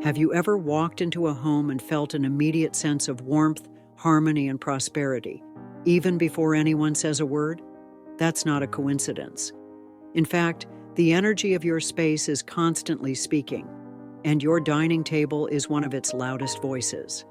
Have you ever walked into a home and felt an immediate sense of warmth, harmony, and prosperity, even before anyone says a word? That's not a coincidence. In fact, the energy of your space is constantly speaking, and your dining table is one of its loudest voices.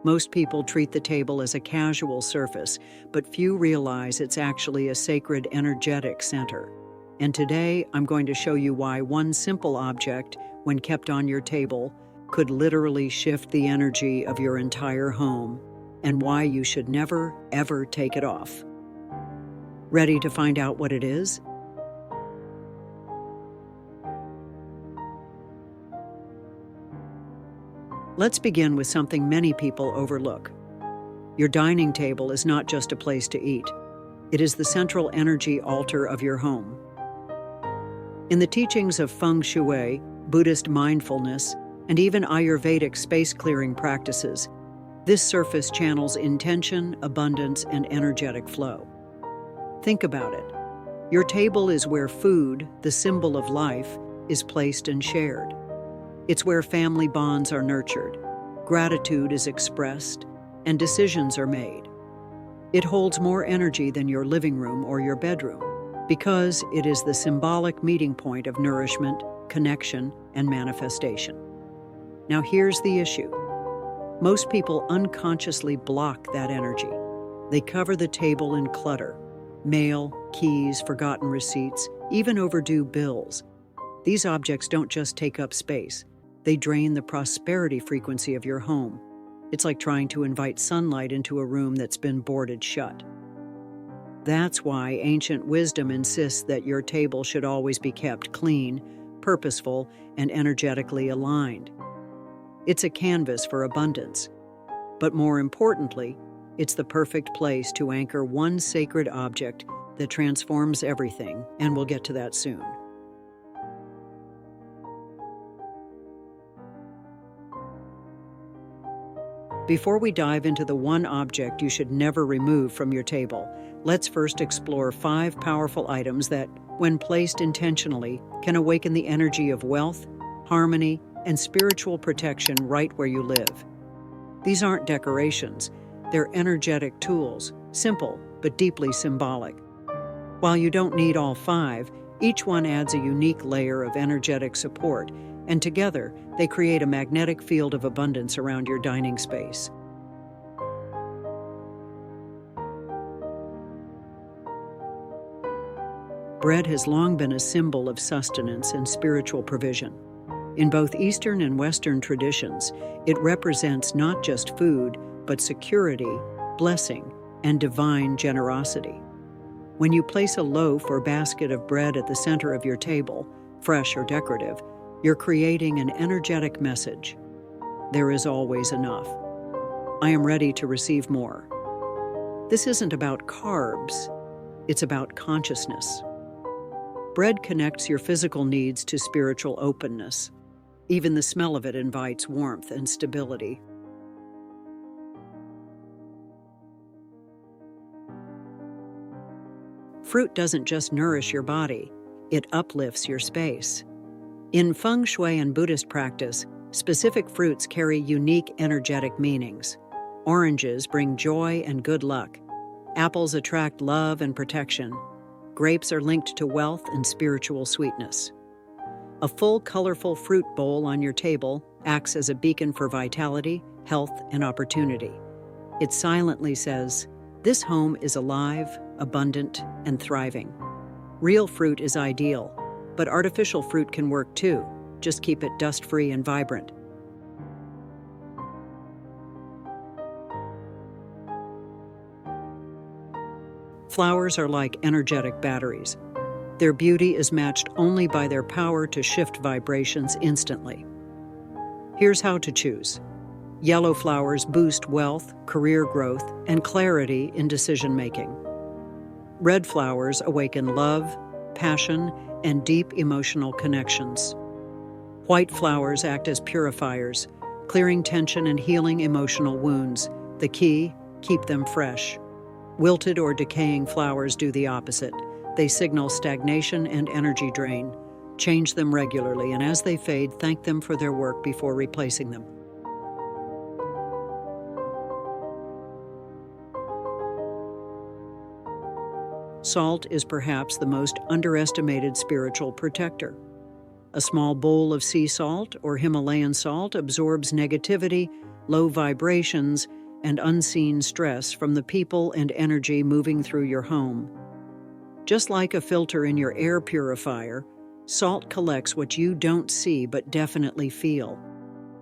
Most people treat the table as a casual surface, but few realize it's actually a sacred, energetic center. And today, I'm going to show you why one simple object, when kept on your table, could literally shift the energy of your entire home, and why you should never, ever take it off. Ready to find out what it is? Let's begin with something many people overlook. Your dining table is not just a place to eat. It is the central energy altar of your home. In the teachings of Feng Shui, Buddhist mindfulness, and even Ayurvedic space-clearing practices, this surface channels intention, abundance, and energetic flow. Think about it. Your table is where food, the symbol of life, is placed and shared. It's where family bonds are nurtured, gratitude is expressed, and decisions are made. It holds more energy than your living room or your bedroom, because it is the symbolic meeting point of nourishment, connection, and manifestation. Now here's the issue. Most people unconsciously block that energy. They cover the table in clutter: mail, keys, forgotten receipts, even overdue bills. These objects don't just take up space. They drain the prosperity frequency of your home. It's like trying to invite sunlight into a room that's been boarded shut. That's why ancient wisdom insists that your table should always be kept clean, purposeful, and energetically aligned. It's a canvas for abundance. But more importantly, it's the perfect place to anchor one sacred object that transforms everything, and we'll get to that soon. Before we dive into the one object you should never remove from your table, let's first explore 5 powerful items that, when placed intentionally, can awaken the energy of wealth, harmony, and spiritual protection right where you live. These aren't decorations, they're energetic tools, simple but deeply symbolic. While you don't need all 5, each one adds a unique layer of energetic support, and together they create a magnetic field of abundance around your dining space. Bread has long been a symbol of sustenance and spiritual provision. In both Eastern and Western traditions, it represents not just food, but security, blessing, and divine generosity. When you place a loaf or basket of bread at the center of your table, fresh or decorative, you're creating an energetic message. There is always enough. I am ready to receive more. This isn't about carbs, it's about consciousness. Bread connects your physical needs to spiritual openness. Even the smell of it invites warmth and stability. Fruit doesn't just nourish your body, it uplifts your space. In Feng Shui and Buddhist practice, specific fruits carry unique energetic meanings. Oranges bring joy and good luck. Apples attract love and protection. Grapes are linked to wealth and spiritual sweetness. A full, colorful fruit bowl on your table acts as a beacon for vitality, health, and opportunity. It silently says, "This home is alive, abundant, and thriving." Real fruit is ideal, but artificial fruit can work too. Just keep it dust-free and vibrant. Flowers are like energetic batteries. Their beauty is matched only by their power to shift vibrations instantly. Here's how to choose. Yellow flowers boost wealth, career growth, and clarity in decision-making. Red flowers awaken love, passion, and deep emotional connections. White flowers act as purifiers, clearing tension and healing emotional wounds. The key, keep them fresh. Wilted or decaying flowers do the opposite. They signal stagnation and energy drain. Change them regularly, and as they fade, thank them for their work before replacing them. Salt is perhaps the most underestimated spiritual protector. A small bowl of sea salt or Himalayan salt absorbs negativity, low vibrations, and unseen stress from the people and energy moving through your home. Just like a filter in your air purifier, salt collects what you don't see but definitely feel.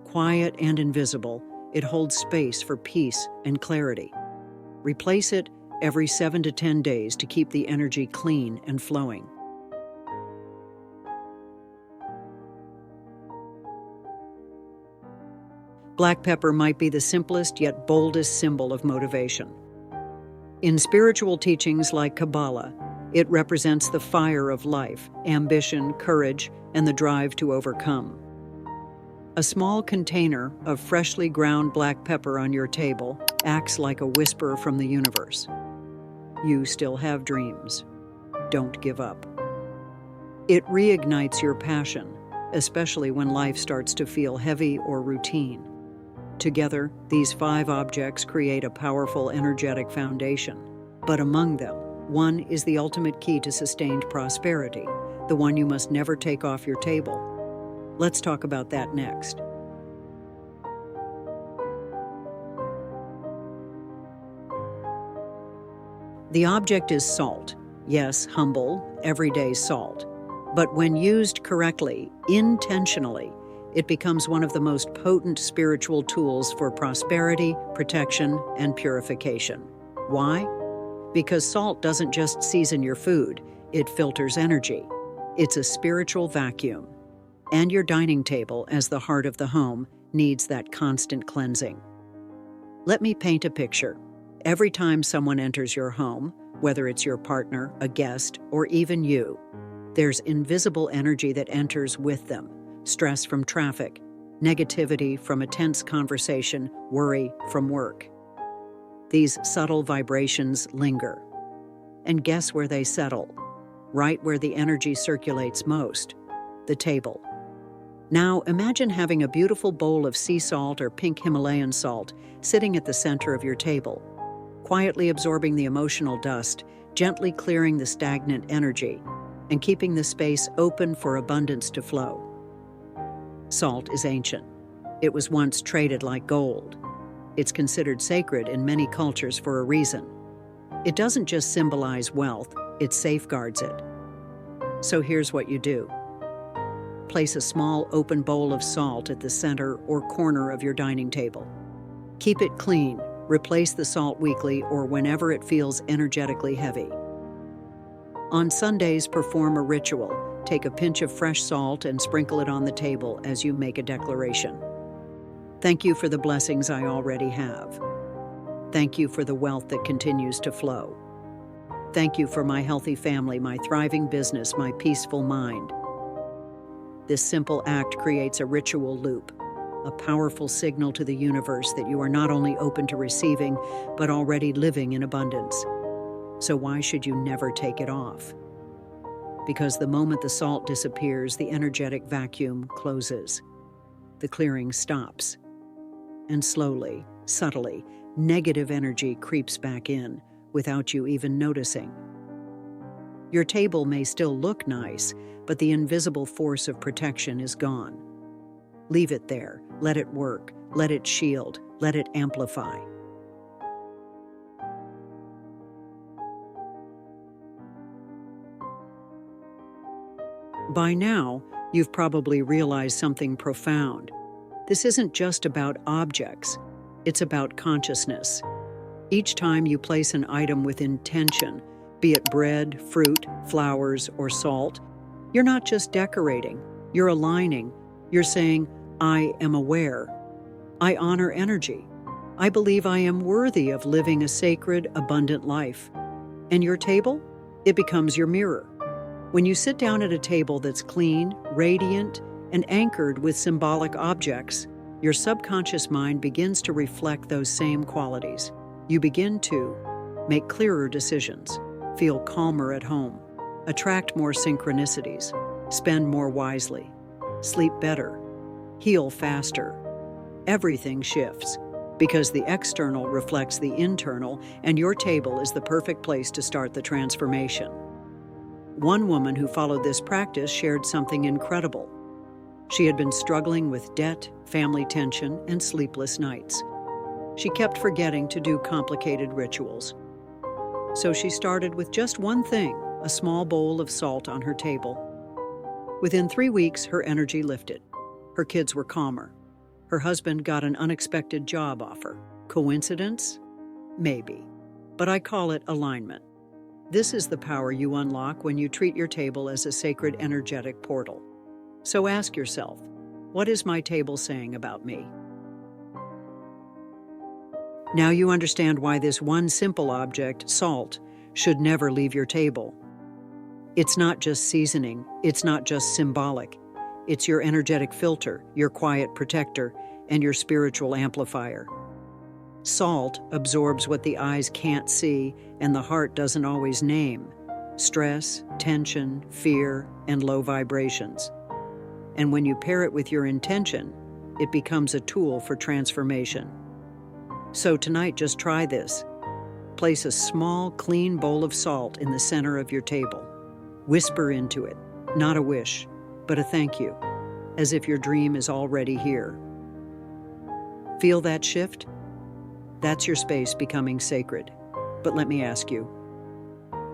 Quiet and invisible, it holds space for peace and clarity. Replace it every 7 to 10 days to keep the energy clean and flowing. Black pepper might be the simplest yet boldest symbol of motivation. In spiritual teachings like Kabbalah, it represents the fire of life, ambition, courage, and the drive to overcome. A small container of freshly ground black pepper on your table acts like a whisper from the universe. You still have dreams. Don't give up. It reignites your passion, especially when life starts to feel heavy or routine. Together, these 5 objects create a powerful energetic foundation. But among them, one is the ultimate key to sustained prosperity, the one you must never take off your table. Let's talk about that next. The object is salt. Yes, humble, everyday salt. But when used correctly, intentionally, it becomes one of the most potent spiritual tools for prosperity, protection, and purification. Why? Because salt doesn't just season your food, it filters energy. It's a spiritual vacuum. And your dining table, as the heart of the home, needs that constant cleansing. Let me paint a picture. Every time someone enters your home, whether it's your partner, a guest, or even you, there's invisible energy that enters with them. Stress from traffic, negativity from a tense conversation, worry from work. These subtle vibrations linger. And guess where they settle? Right where the energy circulates most, the table. Now imagine having a beautiful bowl of sea salt or pink Himalayan salt sitting at the center of your table, quietly absorbing the emotional dust, gently clearing the stagnant energy, and keeping the space open for abundance to flow. Salt is ancient. It was once traded like gold. It's considered sacred in many cultures for a reason. It doesn't just symbolize wealth, it safeguards it. So here's what you do. Place a small open bowl of salt at the center or corner of your dining table. Keep it clean, replace the salt weekly or whenever it feels energetically heavy. On Sundays, perform a ritual. Take a pinch of fresh salt and sprinkle it on the table as you make a declaration. Thank you for the blessings I already have. Thank you for the wealth that continues to flow. Thank you for my healthy family, my thriving business, my peaceful mind. This simple act creates a ritual loop, a powerful signal to the universe that you are not only open to receiving, but already living in abundance. So why should you never take it off? Because the moment the salt disappears, the energetic vacuum closes. The clearing stops. And slowly, subtly, negative energy creeps back in without you even noticing. Your table may still look nice, but the invisible force of protection is gone. Leave it there. Let it work. Let it shield. Let it amplify. By now, you've probably realized something profound. This isn't just about objects, it's about consciousness. Each time you place an item with intention, be it bread, fruit, flowers, or salt, you're not just decorating, you're aligning. You're saying, I am aware. I honor energy. I believe I am worthy of living a sacred, abundant life. And your table? It becomes your mirror. When you sit down at a table that's clean, radiant, and anchored with symbolic objects, your subconscious mind begins to reflect those same qualities. You begin to make clearer decisions, feel calmer at home, attract more synchronicities, spend more wisely, sleep better, heal faster. Everything shifts because the external reflects the internal, and your table is the perfect place to start the transformation. One woman who followed this practice shared something incredible. She had been struggling with debt, family tension, and sleepless nights. She kept forgetting to do complicated rituals. So she started with just one thing, a small bowl of salt on her table. Within 3 weeks, her energy lifted. Her kids were calmer. Her husband got an unexpected job offer. Coincidence? Maybe. But I call it alignment. This is the power you unlock when you treat your table as a sacred energetic portal. So ask yourself, what is my table saying about me? Now you understand why this one simple object, salt, should never leave your table. It's not just seasoning, it's not just symbolic. It's your energetic filter, your quiet protector, and your spiritual amplifier. Salt absorbs what the eyes can't see and the heart doesn't always name: stress, tension, fear, and low vibrations. And when you pair it with your intention, it becomes a tool for transformation. So tonight, just try this. Place a small, clean bowl of salt in the center of your table. Whisper into it, not a wish, but a thank you, as if your dream is already here. Feel that shift? That's your space becoming sacred. But let me ask you,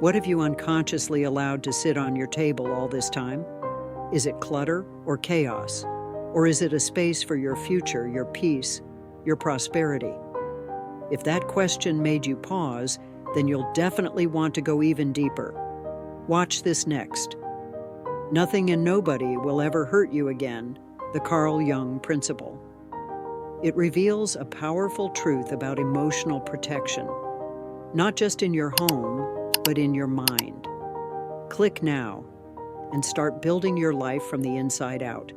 what have you unconsciously allowed to sit on your table all this time? Is it clutter or chaos? Or is it a space for your future, your peace, your prosperity? If that question made you pause, then you'll definitely want to go even deeper. Watch this next. Nothing and nobody will ever hurt you again, the Carl Jung principle. It reveals a powerful truth about emotional protection, not just in your home, but in your mind. Click now and start building your life from the inside out.